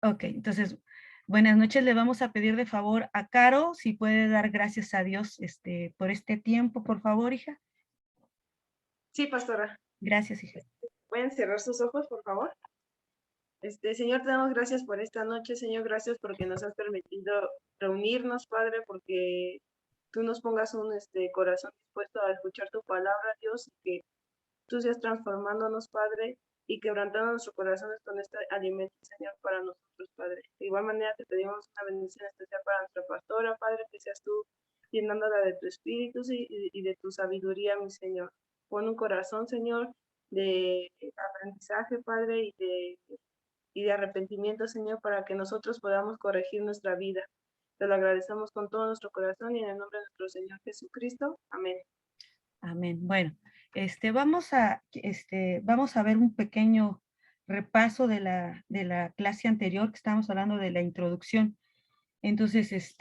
Ok, entonces, buenas noches. Le vamos a pedir de favor a Caro, si puede dar gracias a Dios por este tiempo, por favor, hija. Sí, pastora. Gracias, hija. Pueden cerrar sus ojos, por favor. Señor, te damos gracias por esta noche, Señor, gracias porque nos has permitido reunirnos, Padre, porque tú nos pongas un corazón dispuesto a escuchar tu palabra, Dios, y que tú seas transformándonos, Padre, y quebrantando nuestros corazones con este alimento, Señor, para nosotros, Padre. De igual manera te pedimos una bendición especial para nuestra pastora, Padre, que seas tú llenándola de tu espíritu y de tu sabiduría, mi Señor. Pon un corazón, Señor, de aprendizaje, Padre, y de arrepentimiento, Señor, para que nosotros podamos corregir nuestra vida. Te lo agradecemos con todo nuestro corazón y en el nombre de nuestro Señor Jesucristo. Amén. Amén. Bueno, vamos a ver un pequeño repaso de la clase anterior que estábamos hablando de la introducción. Entonces,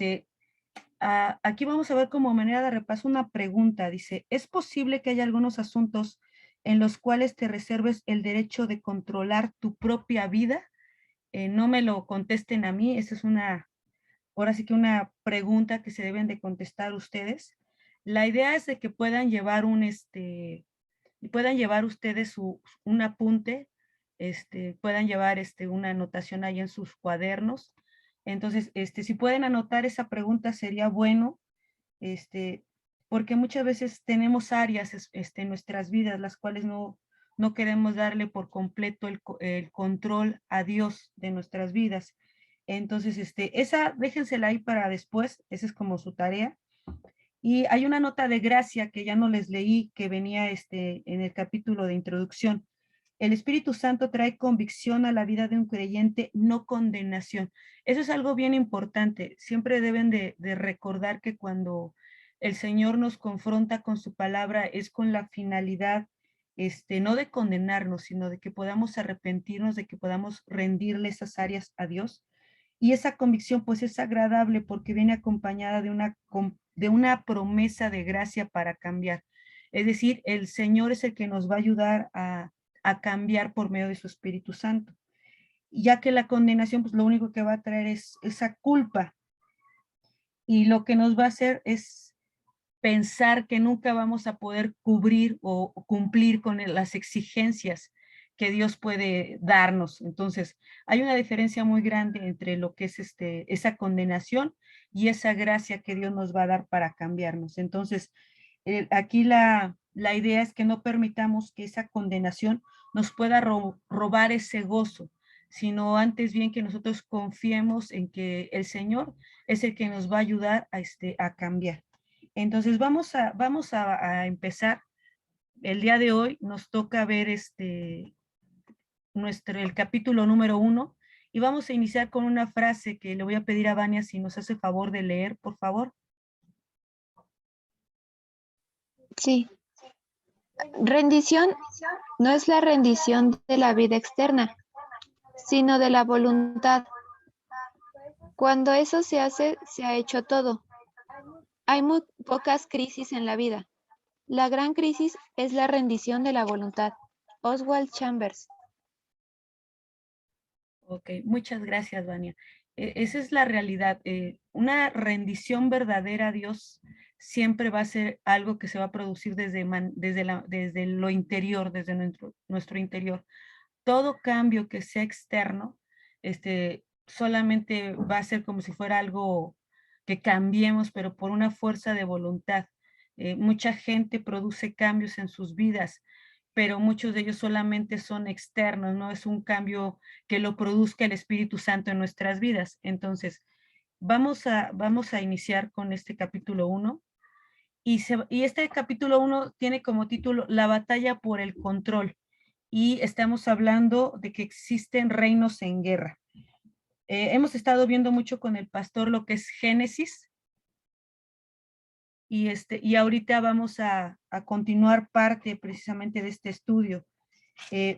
aquí vamos a ver como manera de repaso una pregunta. Dice, ¿es posible que haya algunos asuntos en los cuales te reserves el derecho de controlar tu propia vida? No me lo contesten a mí, esa es ahora sí que una pregunta que se deben de contestar ustedes. La idea es de que puedan llevar puedan llevar ustedes un apunte, puedan llevar una anotación ahí en sus cuadernos. Entonces, si pueden anotar esa pregunta sería bueno, este, porque muchas veces tenemos áreas en nuestras vidas las cuales no queremos darle por completo el control a Dios de nuestras vidas. Entonces, esa déjensela ahí para después, esa es como su tarea. Y hay una nota de gracia que ya no les leí, que venía en el capítulo de introducción. El Espíritu Santo trae convicción a la vida de un creyente, no condenación. Eso es algo bien importante. Siempre deben de recordar que cuando el Señor nos confronta con su palabra es con la finalidad, no de condenarnos, sino de que podamos arrepentirnos, de que podamos rendirle esas áreas a Dios. Y esa convicción pues es agradable porque viene acompañada de una promesa de gracia para cambiar. Es decir, el Señor es el que nos va a ayudar a cambiar por medio de su Espíritu Santo. Ya que la condenación, pues lo único que va a traer es esa culpa. Y lo que nos va a hacer es pensar que nunca vamos a poder cubrir o cumplir con las exigencias que Dios puede darnos. Entonces, hay una diferencia muy grande entre lo que es esa condenación y esa gracia que Dios nos va a dar para cambiarnos. Entonces, aquí la idea es que no permitamos que esa condenación nos pueda robar ese gozo, sino antes bien que nosotros confiemos en que el Señor es el que nos va a ayudar a cambiar. Entonces vamos a empezar. El día de hoy nos toca ver el capítulo número 1 y vamos a iniciar con una frase que le voy a pedir a Vania si nos hace favor de leer, por favor. Sí. Rendición no es la rendición de la vida externa, sino de la voluntad. Cuando eso se hace, se ha hecho todo. Hay muy pocas crisis en la vida. La gran crisis es la rendición de la voluntad. Oswald Chambers. Ok, muchas gracias, Vania. Esa es la realidad. Una rendición verdadera a Dios siempre va a ser algo que se va a producir desde lo interior, desde nuestro interior. Todo cambio que sea externo, solamente va a ser como si fuera algo que cambiemos, pero por una fuerza de voluntad. Mucha gente produce cambios en sus vidas, pero muchos de ellos solamente son externos, no es un cambio que lo produzca el Espíritu Santo en nuestras vidas. Entonces, vamos a iniciar con este capítulo 1. Y este capítulo 1 tiene como título La batalla por el control. Y estamos hablando de que existen reinos en guerra. Hemos estado viendo mucho con el pastor lo que es Génesis, y ahorita vamos a continuar parte precisamente de este estudio.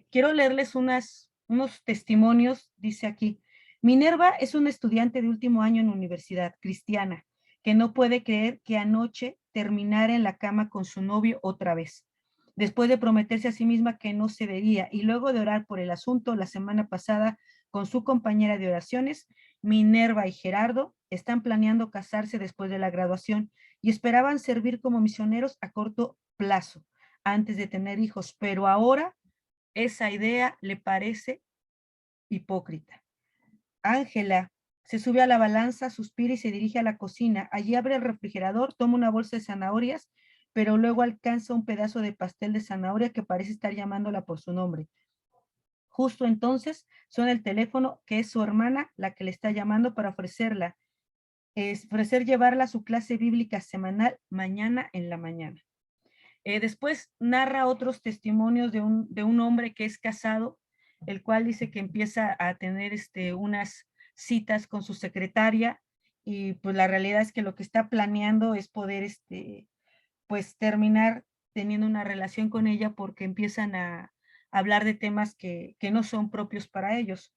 Quiero leerles unos testimonios, dice aquí. Minerva es una estudiante de último año en universidad cristiana que no puede creer que anoche terminara en la cama con su novio otra vez, después de prometerse a sí misma que no se vería y luego de orar por el asunto la semana pasada con su compañera de oraciones, Minerva y Gerardo, están planeando casarse después de la graduación y esperaban servir como misioneros a corto plazo, antes de tener hijos, pero ahora esa idea le parece hipócrita. Ángela se sube a la balanza, suspira y se dirige a la cocina. Allí abre el refrigerador, toma una bolsa de zanahorias, pero luego alcanza un pedazo de pastel de zanahoria que parece estar llamándola por su nombre. Justo entonces suena el teléfono, que es su hermana la que le está llamando para ofrecer llevarla a su clase bíblica semanal mañana en la mañana. Después narra otros testimonios de un hombre que es casado, el cual dice que empieza a tener unas citas con su secretaria, y pues la realidad es que lo que está planeando es poder pues terminar teniendo una relación con ella, porque empiezan a hablar de temas que no son propios para ellos.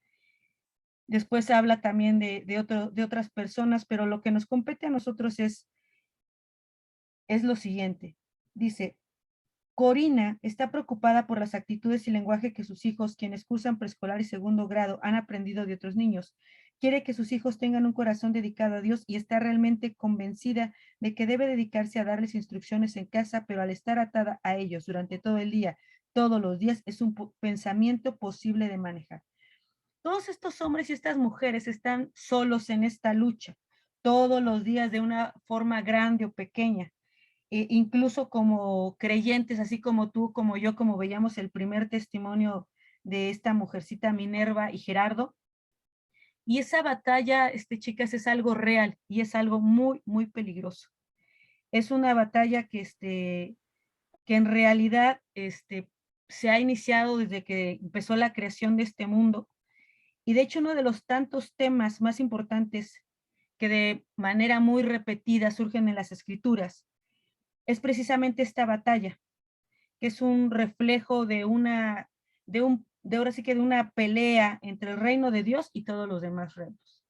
Después habla también de otras personas, pero lo que nos compete a nosotros es lo siguiente. Dice: Corina está preocupada por las actitudes y lenguaje que sus hijos, quienes cursan preescolar y segundo grado, han aprendido de otros niños. Quiere que sus hijos tengan un corazón dedicado a Dios y está realmente convencida de que debe dedicarse a darles instrucciones en casa, pero al estar atada a ellos durante todo el día, todos los días, es un pensamiento posible de manejar. Todos estos hombres y estas mujeres están solos en esta lucha, todos los días de una forma grande o pequeña. Incluso como creyentes, así como tú, como yo, como veíamos el primer testimonio de esta mujercita Minerva y Gerardo. Y esa batalla, chicas, es algo real y es algo muy, muy peligroso. Es una batalla que en realidad se ha iniciado desde que empezó la creación de este mundo. Y de hecho, uno de los tantos temas más importantes que de manera muy repetida surgen en las escrituras es precisamente esta batalla, que es un reflejo de ahora sí que de una pelea entre el reino de Dios y todos los demás reinos.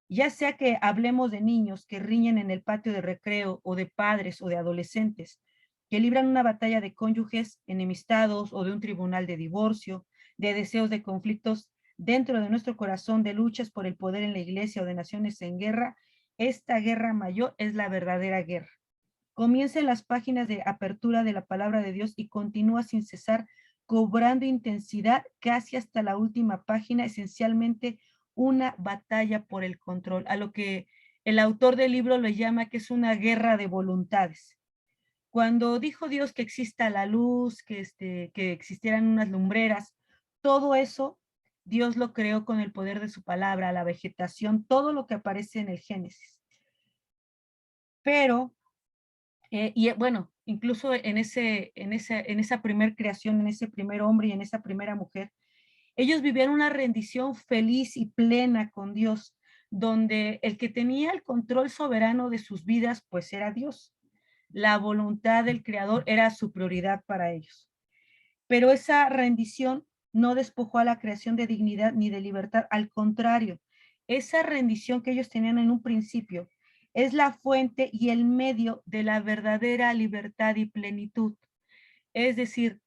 Ya sea que hablemos de niños que riñen en el patio de recreo, o de padres o de adolescentes que libran una batalla de cónyuges enemistados, o de un tribunal de divorcio, de deseos de conflictos dentro de nuestro corazón, de luchas por el poder en la iglesia o de naciones en guerra, esta guerra mayor es la verdadera guerra. Comienza en las páginas de apertura de la palabra de Dios y continúa sin cesar, cobrando intensidad casi hasta la última página, esencialmente una batalla por el control, a lo que el autor del libro le llama que es una guerra de voluntades. Cuando dijo Dios que exista la luz, que existieran unas lumbreras, todo eso Dios lo creó con el poder de su palabra, la vegetación, todo lo que aparece en el Génesis. Pero bueno, incluso en esa primer creación, en ese primer hombre y en esa primera mujer, ellos vivían una rendición feliz y plena con Dios, donde el que tenía el control soberano de sus vidas, pues era Dios. La voluntad del Creador era su prioridad para ellos. Pero esa rendición no despojó a la creación de dignidad ni de libertad, al contrario, esa rendición que ellos tenían en un principio es la fuente y el medio de la verdadera libertad y plenitud. Es decir,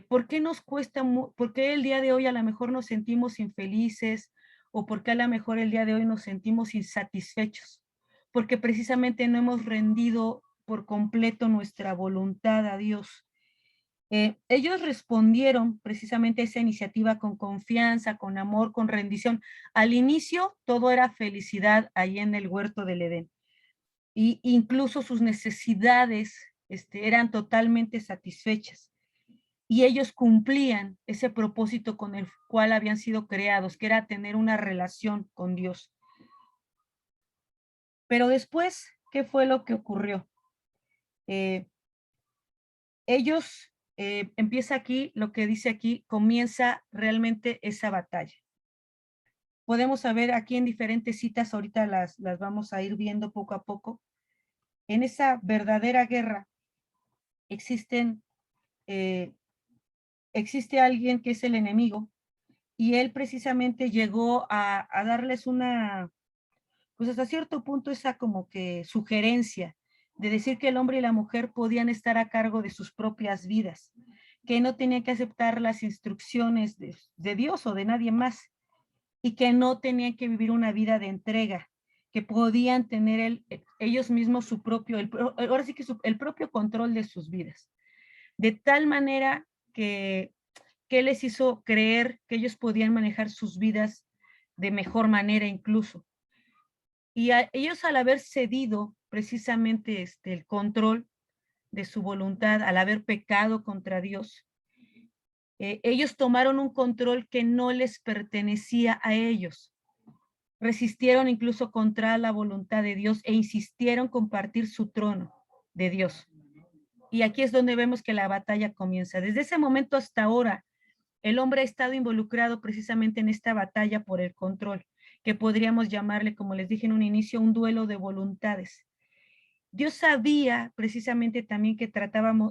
¿por qué nos cuesta, por qué el día de hoy a lo mejor nos sentimos infelices, o por qué a lo mejor el día de hoy nos sentimos insatisfechos? Porque precisamente no hemos rendido por completo nuestra voluntad a Dios. Ellos respondieron precisamente a esa iniciativa con confianza, con amor, con rendición. Al inicio todo era felicidad ahí en el huerto del Edén. Y incluso sus necesidades eran totalmente satisfechas. Y ellos cumplían ese propósito con el cual habían sido creados, que era tener una relación con Dios. Pero después, ¿qué fue lo que ocurrió? Ellos, empieza aquí, lo que dice aquí, comienza realmente esa batalla. Podemos saber aquí en diferentes citas, ahorita las vamos a ir viendo poco a poco. En esa verdadera guerra existe alguien que es el enemigo, y él precisamente llegó a darles pues hasta cierto punto esa como que sugerencia de decir que el hombre y la mujer podían estar a cargo de sus propias vidas, que no tenían que aceptar las instrucciones de Dios o de nadie más, y que no tenían que vivir una vida de entrega, que podían tener ellos mismos su propio, ahora sí que el propio control de sus vidas. De tal manera que les hizo creer que ellos podían manejar sus vidas de mejor manera incluso. Y ellos al haber cedido precisamente el control de su voluntad, al haber pecado contra Dios, ellos tomaron un control que no les pertenecía a ellos. Resistieron incluso contra la voluntad de Dios e insistieron compartir su trono de Dios. Y aquí es donde vemos que la batalla comienza. Desde ese momento hasta ahora, el hombre ha estado involucrado precisamente en esta batalla por el control, que podríamos llamarle, como les dije en un inicio, un duelo de voluntades. Dios sabía precisamente también que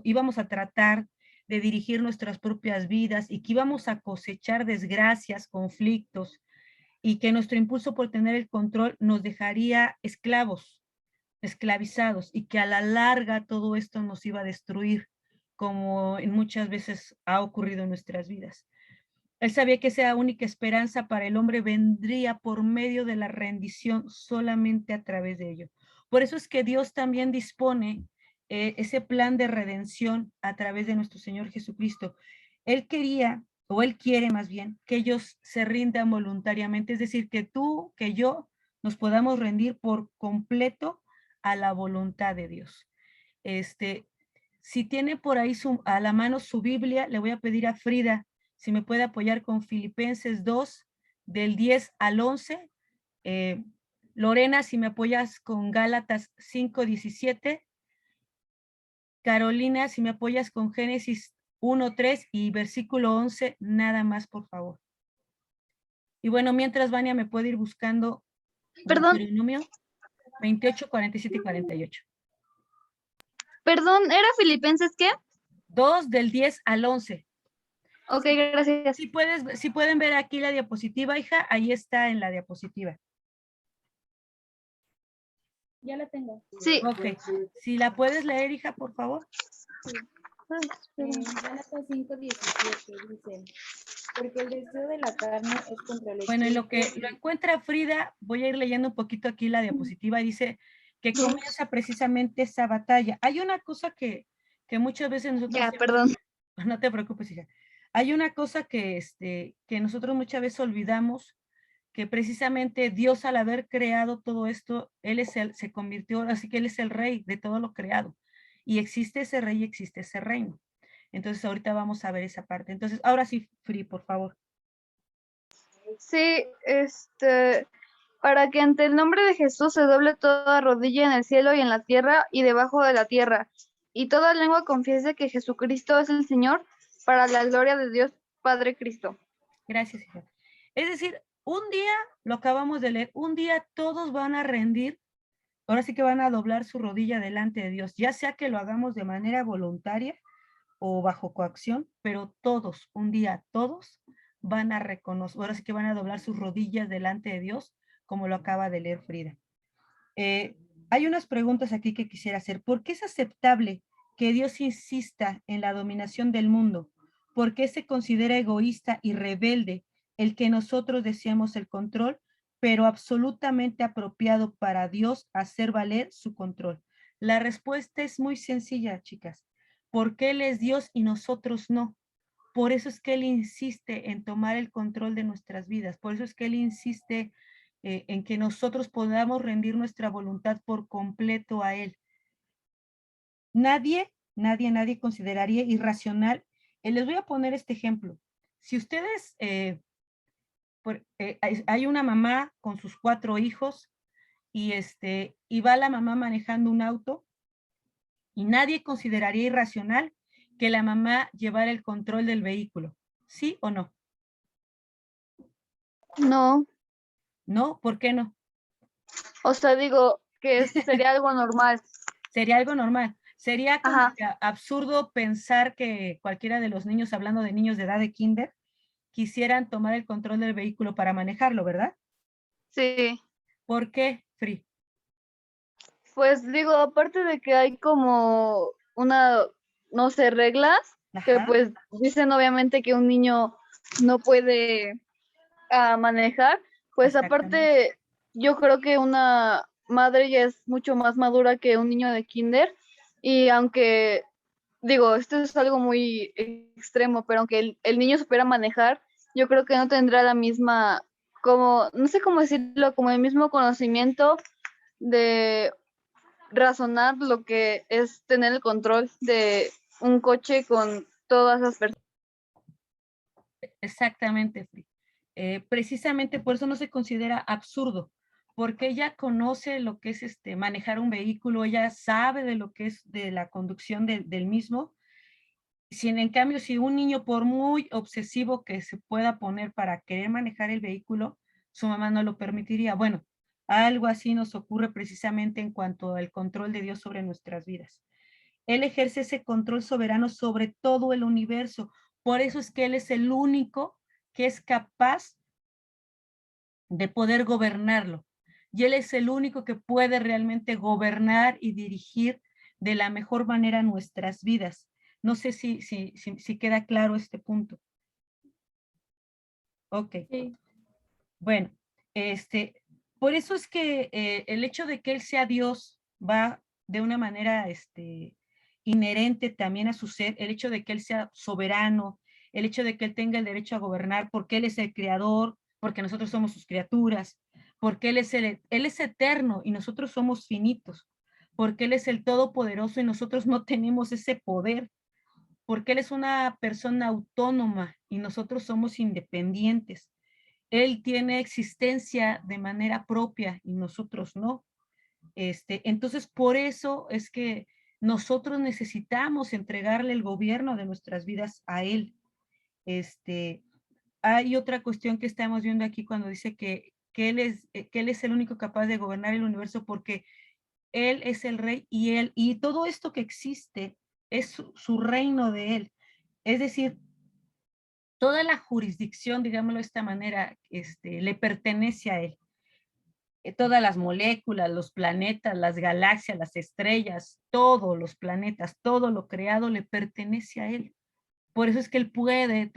íbamos a tratar de dirigir nuestras propias vidas y que íbamos a cosechar desgracias, conflictos, y que nuestro impulso por tener el control nos dejaría esclavos, esclavizados, y que a la larga todo esto nos iba a destruir, como muchas veces ha ocurrido en nuestras vidas. Él sabía que esa única esperanza para el hombre vendría por medio de la rendición, solamente a través de ello. Por eso es que Dios también dispone ese plan de redención a través de nuestro Señor Jesucristo. Él quería, o Él quiere más bien, que ellos se rindan voluntariamente, es decir, que tú, que yo, nos podamos rendir por completo a la voluntad de Dios. Si tiene por ahí a la mano su Biblia, le voy a pedir a Frida si me puede apoyar con Filipenses 2, del 10 al 11. Lorena, si me apoyas con Gálatas 5, 17. Carolina, si me apoyas con Génesis 1, 3 y versículo 11, nada más, por favor. Y bueno, mientras Vania me puede ir buscando Deuteronomio 28, 47 y 48. Perdón, ¿era Filipenses qué? 2 del 10 al 11. Ok, gracias. Si pueden ver aquí la diapositiva, hija, ahí está en la diapositiva. Ya la tengo. Sí. Ok. Si la puedes leer, hija, por favor. Sí. Gálatas 5:17 dice, porque el deseo de la carne es contra el espíritu. Bueno, en lo que lo encuentra Frida, voy a ir leyendo un poquito aquí la diapositiva. Dice que comienza precisamente esa batalla. Hay una cosa que muchas veces nosotros... Ya, perdón. No te preocupes, hija. Hay una cosa que nosotros muchas veces olvidamos, que precisamente Dios, al haber creado todo esto, se convirtió, así que Él es el rey de todo lo creado. Y existe ese rey y existe ese reino. Entonces ahorita vamos a ver esa parte. Entonces, ahora sí, Free, por favor. Sí, para que ante el nombre de Jesús se doble toda rodilla en el cielo y en la tierra y debajo de la tierra, y toda lengua confiese que Jesucristo es el Señor, para la gloria de Dios Padre Cristo. Gracias, hija. Es decir, un día, lo acabamos de leer, un día todos van a rendir, ahora sí que van a doblar su rodilla delante de Dios, ya sea que lo hagamos de manera voluntaria o bajo coacción, pero todos, un día todos van a reconocer, ahora sí que van a doblar sus rodillas delante de Dios, como lo acaba de leer Frida. Hay unas preguntas aquí que quisiera hacer. ¿Por qué es aceptable que Dios insista en la dominación del mundo? ¿Por qué se considera egoísta y rebelde el que nosotros deseamos el control, pero absolutamente apropiado para Dios hacer valer su control? La respuesta es muy sencilla, chicas. Porque Él es Dios y nosotros no. Por eso es que Él insiste en tomar el control de nuestras vidas. Por eso es que Él insiste en que nosotros podamos rendir nuestra voluntad por completo a Él. Nadie consideraría irracional. Les voy a poner este ejemplo. Si ustedes, hay una mamá con sus 4 hijos y va la mamá manejando un auto, y nadie consideraría irracional que la mamá llevara el control del vehículo. ¿Sí o no? No. ¿No? ¿Por qué no? O sea, digo que sería algo normal. Sería algo normal. Sería como Ajá. absurdo pensar que cualquiera de los niños, hablando de niños de edad de kinder, quisieran tomar el control del vehículo para manejarlo, ¿verdad? Sí. ¿Por qué, Free? Pues digo, aparte de que hay como no sé, reglas, Ajá. que pues dicen obviamente que un niño no puede a manejar, pues aparte, yo creo que una madre ya es mucho más madura que un niño de kinder, y aunque, digo, esto es algo muy extremo, pero aunque el niño supiera manejar, yo creo que no tendrá la misma, como, no sé cómo decirlo, como el mismo conocimiento de razonar lo que es tener el control de un coche con todas las personas. Exactamente, Fri. Precisamente por eso no se considera absurdo, porque ella conoce lo que es manejar un vehículo, ella sabe de lo que es de la conducción del mismo. En cambio, si un niño, por muy obsesivo que se pueda poner para querer manejar el vehículo, su mamá no lo permitiría. Bueno, algo así nos ocurre precisamente en cuanto al control de Dios sobre nuestras vidas. Él ejerce ese control soberano sobre todo el universo. Por eso es que Él es el único que es capaz de poder gobernarlo. Y Él es el único que puede realmente gobernar y dirigir de la mejor manera nuestras vidas. No sé si queda claro este punto. Ok. Sí. Bueno, por eso es que el hecho de que Él sea Dios va de una manera inherente también a su ser, el hecho de que Él sea soberano, el hecho de que Él tenga el derecho a gobernar, porque Él es el creador, porque nosotros somos sus criaturas, porque Él es eterno y nosotros somos finitos, porque Él es el todopoderoso y nosotros no tenemos ese poder, porque Él es una persona autónoma y nosotros somos independientes. Él tiene existencia de manera propia y nosotros no. Entonces, por eso es que nosotros necesitamos entregarle el gobierno de nuestras vidas a Él. Hay otra cuestión que estamos viendo aquí cuando dice que él es el único capaz de gobernar el universo porque Él es el rey y todo esto que existe es su reino de Él. Es decir, toda la jurisdicción, digámoslo de esta manera, le pertenece a Él. Todas las moléculas, los planetas, las galaxias, las estrellas, todos los planetas, todo lo creado le pertenece a Él. Por eso es que Él puede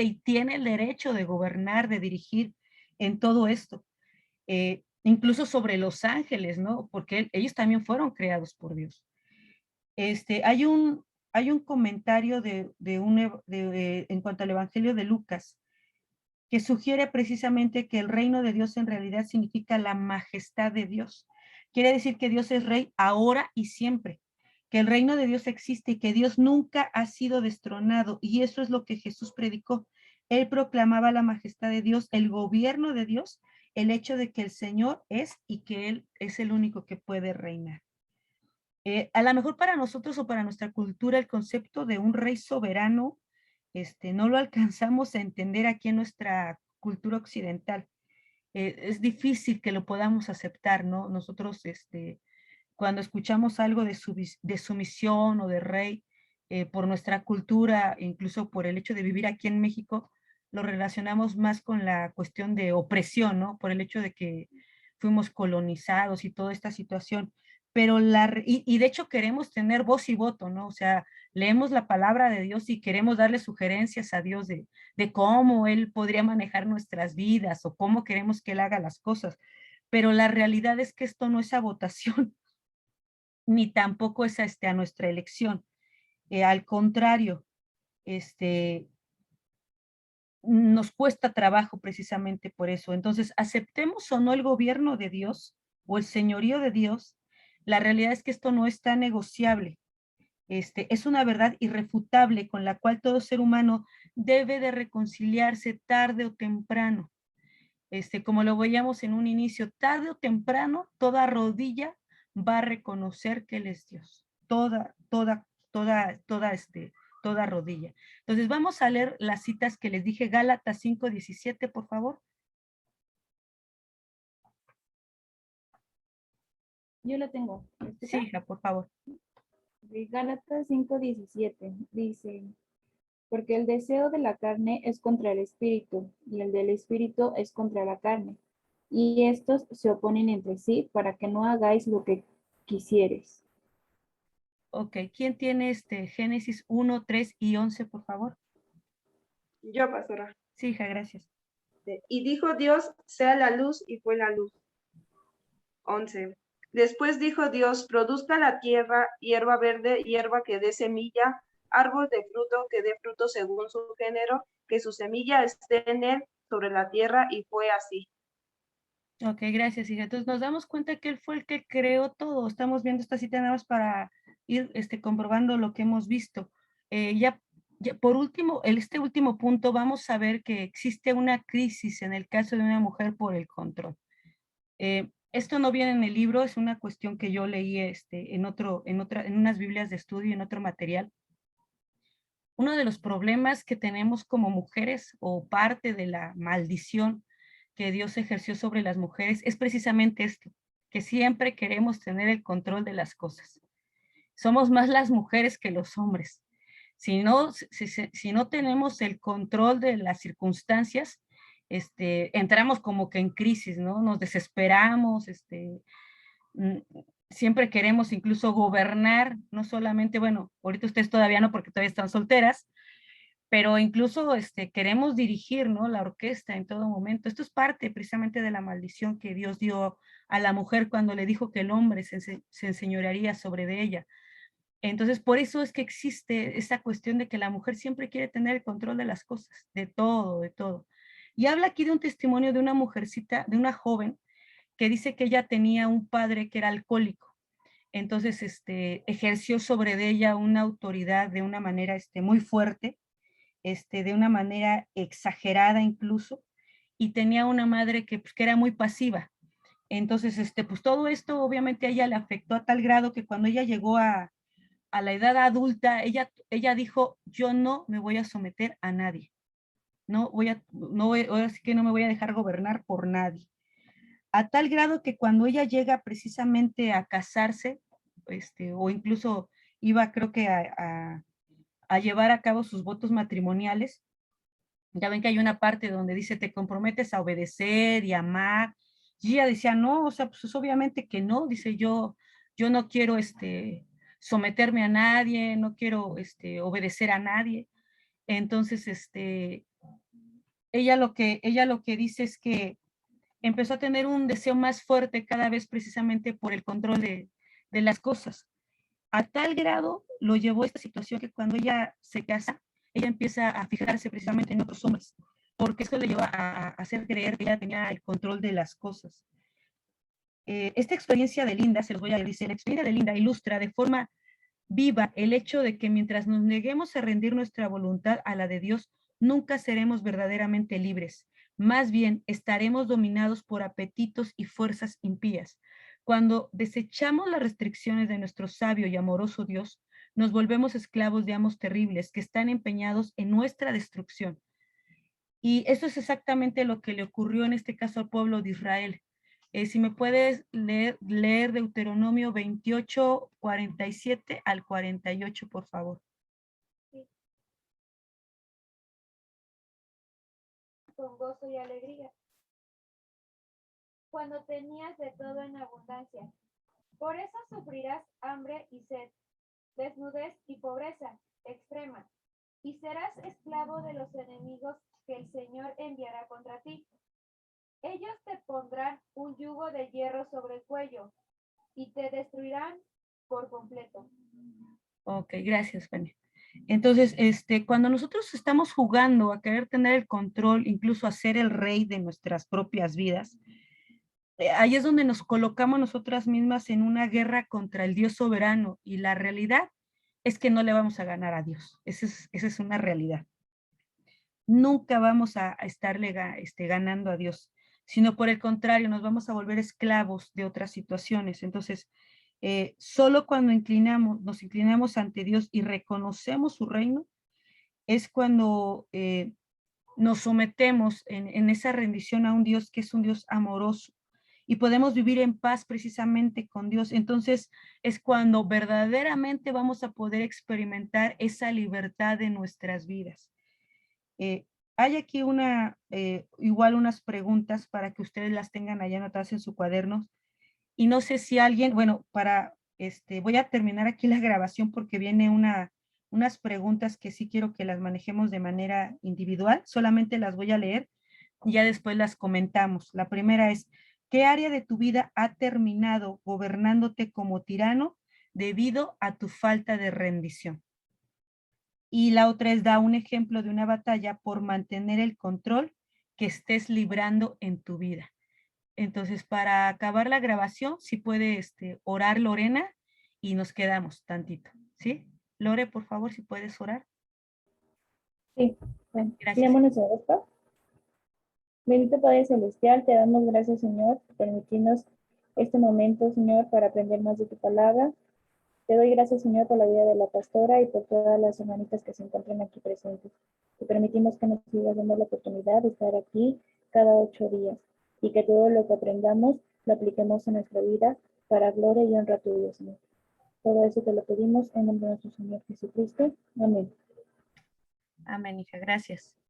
y tiene el derecho de gobernar, de dirigir en todo esto. Incluso sobre los ángeles, ¿no? Porque ellos también fueron creados por Dios. Hay un comentario en cuanto al Evangelio de Lucas, que sugiere precisamente que el reino de Dios en realidad significa la majestad de Dios. Quiere decir que Dios es rey ahora y siempre, que el reino de Dios existe y que Dios nunca ha sido destronado. Y eso es lo que Jesús predicó. Él proclamaba la majestad de Dios, el gobierno de Dios, el hecho de que el Señor es y que Él es el único que puede reinar. A lo mejor para nosotros o para nuestra cultura el concepto de un rey soberano no lo alcanzamos a entender aquí en nuestra cultura occidental. Es difícil que lo podamos aceptar, ¿no? Nosotros, cuando escuchamos algo de sumisión o de rey, por nuestra cultura, incluso por el hecho de vivir aquí en México, lo relacionamos más con la cuestión de opresión, ¿no? Por el hecho de que fuimos colonizados y toda esta situación. Pero y de hecho queremos tener voz y voto, ¿no? O sea, leemos la palabra de Dios y queremos darle sugerencias a Dios de cómo Él podría manejar nuestras vidas o cómo queremos que Él haga las cosas. Pero la realidad es que esto no es a votación, ni tampoco es a nuestra elección. Al contrario, nos cuesta trabajo precisamente por eso. Entonces, aceptemos o no el gobierno de Dios o el señorío de Dios, la realidad es que esto no está negociable. Es una verdad irrefutable con la cual todo ser humano debe de reconciliarse tarde o temprano. Como lo veíamos en un inicio, tarde o temprano, toda rodilla va a reconocer que Él es Dios. Toda rodilla. Entonces vamos a leer las citas que les dije, Gálatas 5:17, por favor. Yo la tengo. Sí, hija, por favor. De Gálatas 5:17 dice, porque el deseo de la carne es contra el espíritu, y el del espíritu es contra la carne. Y estos se oponen entre sí para que no hagáis lo que quisieres. Ok, ¿quién tiene Génesis 1, 3 y 11, por favor? Yo, pastora. Sí, hija, gracias. Y dijo Dios, sea la luz, y fue la luz. 11. Después dijo Dios, produzca la tierra hierba verde, hierba que dé semilla, árbol de fruto que dé fruto según su género, que su semilla esté en él sobre la tierra, y fue así. Ok, gracias, hija. Entonces nos damos cuenta que él fue el que creó todo. Estamos viendo esta cita nada más para ir comprobando lo que hemos visto. Ya por último, este último punto, vamos a ver que existe una crisis en el caso de una mujer por el control. Esto no viene en el libro, es una cuestión que yo leí en unas Biblias de estudio, en otro material. Uno de los problemas que tenemos como mujeres, o parte de la maldición que Dios ejerció sobre las mujeres, es precisamente esto, que siempre queremos tener el control de las cosas. Somos más las mujeres que los hombres. Si no tenemos el control de las circunstancias, entramos como que en crisis, ¿no? Nos desesperamos, siempre queremos incluso gobernar, no solamente, bueno, ahorita ustedes todavía no porque todavía están solteras, pero incluso queremos dirigir, ¿no? La orquesta en todo momento. Esto es parte precisamente de la maldición que Dios dio a la mujer cuando le dijo que el hombre se enseñorearía sobre de ella. Entonces, por eso es que existe esa cuestión de que la mujer siempre quiere tener el control de las cosas, de todo, de todo. Y habla aquí de un testimonio de una mujercita, de una joven, que dice que ella tenía un padre que era alcohólico. Entonces, ejerció sobre de ella una autoridad de una manera muy fuerte, de una manera exagerada incluso, y tenía una madre pues, que era muy pasiva. Entonces, pues todo esto obviamente a ella le afectó a tal grado que cuando ella llegó a la edad adulta, ella dijo, yo no me voy a someter a nadie. Ahora sí que no me voy a dejar gobernar por nadie. A tal grado que cuando ella llega precisamente a casarse, o incluso iba creo que a llevar a cabo sus votos matrimoniales, ya ven que hay una parte donde dice, te comprometes a obedecer y amar, y ella decía, no, o sea, pues obviamente que no, dice yo no quiero someterme a nadie, no quiero obedecer a nadie. Entonces, ella lo que dice es que empezó a tener un deseo más fuerte cada vez precisamente por el control de las cosas. A tal grado lo llevó a esta situación que cuando ella se casa, ella empieza a fijarse precisamente en otros hombres, porque esto le lleva a hacer creer que ella tenía el control de las cosas. Esta experiencia de Linda, se los voy a decir, la experiencia de Linda ilustra de forma viva el hecho de que mientras nos neguemos a rendir nuestra voluntad a la de Dios, nunca seremos verdaderamente libres. Más bien, estaremos dominados por apetitos y fuerzas impías. Cuando desechamos las restricciones de nuestro sabio y amoroso Dios, nos volvemos esclavos de amos terribles que están empeñados en nuestra destrucción. Y eso es exactamente lo que le ocurrió en este caso al pueblo de Israel. Si me puedes leer Deuteronomio 28, 47 al 48, por favor. Con gozo y alegría, cuando tenías de todo en abundancia. Por eso sufrirás hambre y sed, desnudez y pobreza extrema, y serás esclavo de los enemigos que el Señor enviará contra ti. Ellos te pondrán un yugo de hierro sobre el cuello y te destruirán por completo. Ok, gracias, Fanny. Entonces, cuando nosotros estamos jugando a querer tener el control, incluso a ser el rey de nuestras propias vidas, ahí es donde nos colocamos nosotras mismas en una guerra contra el Dios soberano, y la realidad es que no le vamos a ganar a Dios. Esa es una realidad. Nunca vamos a estarle ganando a Dios, sino por el contrario, nos vamos a volver esclavos de otras situaciones. Entonces, solo cuando nos inclinamos ante Dios y reconocemos su reino, es cuando nos sometemos en esa rendición a un Dios que es un Dios amoroso, y podemos vivir en paz precisamente con Dios. Entonces es cuando verdaderamente vamos a poder experimentar esa libertad en nuestras vidas. Hay aquí igual unas preguntas para que ustedes las tengan allá anotadas en su cuaderno. Y no sé si alguien, bueno, voy a terminar aquí la grabación porque viene unas preguntas que sí quiero que las manejemos de manera individual. Solamente las voy a leer y ya después las comentamos. La primera es, ¿qué área de tu vida ha terminado gobernándote como tirano debido a tu falta de rendición? Y la otra es, da un ejemplo de una batalla por mantener el control que estés librando en tu vida. Entonces, para acabar la grabación, si puede orar Lorena y nos quedamos tantito, ¿sí? Lore, por favor, si puedes orar. Sí, bueno, Gracias. sigamos nuestro rostro. Bendito Padre Celestial, te damos gracias, Señor, por permitirnos este momento, Señor, para aprender más de tu palabra. Te doy gracias, Señor, por la vida de la pastora y por todas las hermanitas que se encuentran aquí presentes. Te permitimos que nos sigas dando la oportunidad de estar aquí cada 8 días y que todo lo que aprendamos lo apliquemos en nuestra vida para gloria y honra a tu Dios, Señor. Todo eso te lo pedimos en nombre de nuestro Señor Jesucristo. Amén. Amén, hija, gracias.